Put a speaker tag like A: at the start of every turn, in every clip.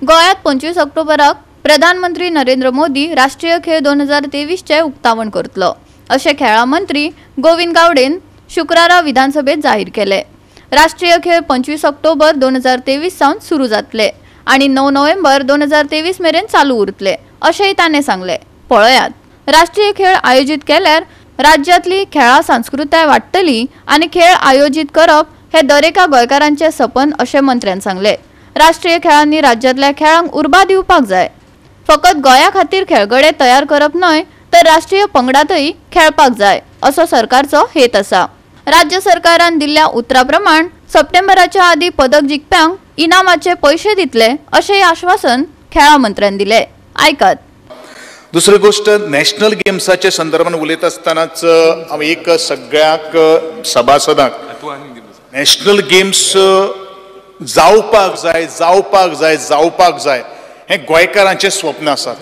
A: गोयात 25 ऑक्टोबराक प्रधानमंत्री नरेंद्र मोदी राष्ट्रीय खेळ 2023 चे उक्तावण करतलो अशें खेळा मंत्री गोविंद गावडेन शुक्रारा विधानसभेत जाहीर केले। राष्ट्रीय खेळ 25 ऑक्टोबर 2023 सावन सुरू जातले आणि 9 नोव्हेंबर 2023 मेरेन चालू उरतले अशेंय ताणें सांगले। पळयात, राष्ट्रीय खेळ आयोजित केल्यार राज्यांतली खेळा संस्कृताय वाडटली आणि खेळ आयोजित करप हे दरेका गोंयकारांचे सपन अशें मंत्र्यान सांगले। राष्ट्रीय खेळांनी राज्यांतल्या खेळांक उर्बा दिवपाक जाय। फकत गोंया खातीर खेळगडे तयार करप न्हय तर राष्ट्रीय पंगडातय खेळपाक जाय असो सरकारचो हेत आसा। राज्य सरकारान दिल्ल्या उतरा प्रमाण सप्टेंबराच्या आदी पदक जिखप्यांक इनामाचे पैसे दितले अशेंय आश्वासन खेळा मंत्र्यान दिले। आयकात।
B: दुसरी गोष्ट, नॅशनल गेम्साच्या संदर्भात उलयत आसतनाच हांव एक सगळ्याक सभासदांक नॅशनल गेम्स जावपाक जाय जावपाक जाय जावपाक जाय हे गोंयकारांचें स्वप्न आसा,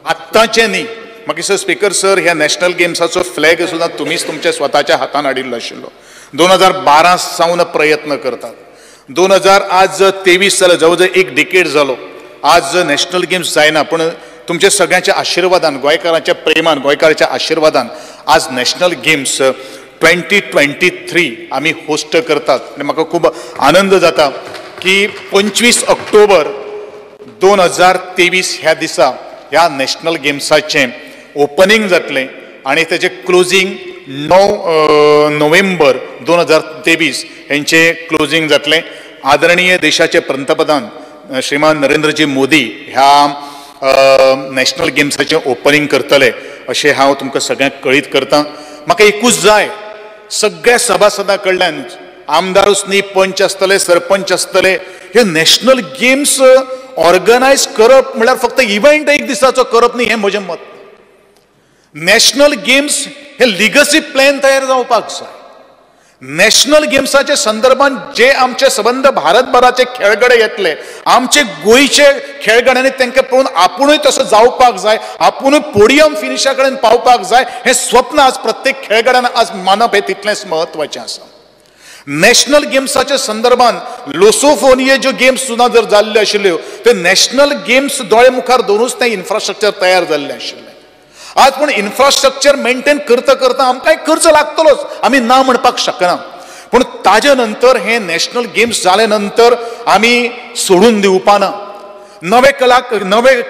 B: आत्ताचें न्ही। म्हाका दिसता स्पीकर सर, ह्या नॅशनल गेम्साचो फ्लॅग सुद्दां तुमीच तुमच्या स्वताच्या हातान हाडिल्लो आशिल्लो। 2012 सावन प्रयत्न करतात। 2023 जालो, जवळ जवळ एक डिकेड जालो, आज नॅशनल गेम्स जायना। पण तुमच्या सगळ्यांच्या आशिर्वादान, गोंयकारांच्या प्रेमान, गोंयकारांच्या आशिर्वादान आज नॅशनल गेम्स 2023 आमी होस्ट करतात। आनी म्हाका खूब आनंद जाता की 25 ऑक्टोबर 2023 ह्या दिसा ह्या नॅशनल गेम्साचें ओपनिंग जातलें आणि तेजें क्लोजिंग 9 नोव्हेंबर 2023 हेंचें क्लोजिंग जातलें। आदरणीय देशाचे पंतप्रधान श्रीमान नरेंद्रजी मोदी ह्या नॅशनल गेम्साचें ओपनिंग करतले अशें हांव तुमकां सगळ्यांक कळीत करतां। म्हाका एकूच जाय, सगळ्या सभासदां कडल्यान, आमदारूच न्ही, पंच आसतले, सरपंच आसतले, हे नॅशनल गेम्स ऑर्गनायज करप म्हळ्यार फक्त इव्हेंट एक दिसाचो करप न्ही, हें म्हजें मत। नॅशनल गेम्स हे लिगसी प्लॅन तयार जावपाक जाय। नॅशनल गेम्साच्या संदर्भात जे आमचे संबंध भारतभराचे खेळगडे येतले, आमचे गोंयचे खेळगड्यांनी तांकां पळोवन आपुणूय तसो जावपाक जाय, आपुणूय पोडियम फिनिशा कडेन पावपाक जाय, हें स्वप्न आज प्रत्येक खेळगड्यान आज मानप हें तितलेंच म्हत्वाचें आसा। नॅशनल गेम्साच्या संदर्भात लोसोफोनिया ज्यो गेम्स सुद्दां जर जाल्ल्यो आशिल्ल्यो, ते नॅशनल गेम्स दोळे मुखार दवरूनच तें इन्फ्रास्ट्रक्चर तयार जाल्लें आशिल्लें। आज पण इन्फ्रास्ट्रक्चर मेंटेन करता करता आमकां खर्च लागतलोच, आमी ना म्हणपाक शकना। पूण ताजे नंतर हे नॅशनल गेम्स जाले नंतर आमी सोडून दिवपाना, नवे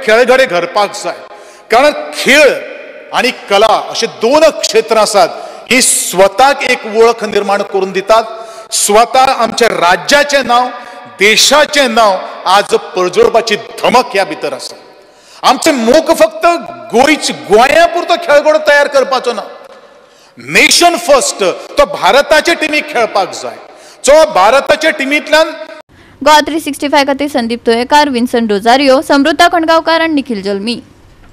B: खेळगडे घडपाक जाय। कारण खेळ आणि कला अशे दोन क्षेत्र आसात, ही स्वताक एक वळख निर्माण करून दितात, स्वता आमच्या राज्याचें नांव, देशाचें नांव आज परजोडपाची धमक ह्या भितर आसा। आमचे मोख फक्त गोंया पुरतो खेळगडो तयार करपाचो ना, नेशन फर्स्ट तो भारताचे टिमीक खेळपाक जाय, जो भारताच्या टिमींतल्यान।
A: गोवा 365 खातीर संदीप तोयेकार, विन्संट रोजारियो, समृद्धा खणगांवकार आनी निखिल जल्मी।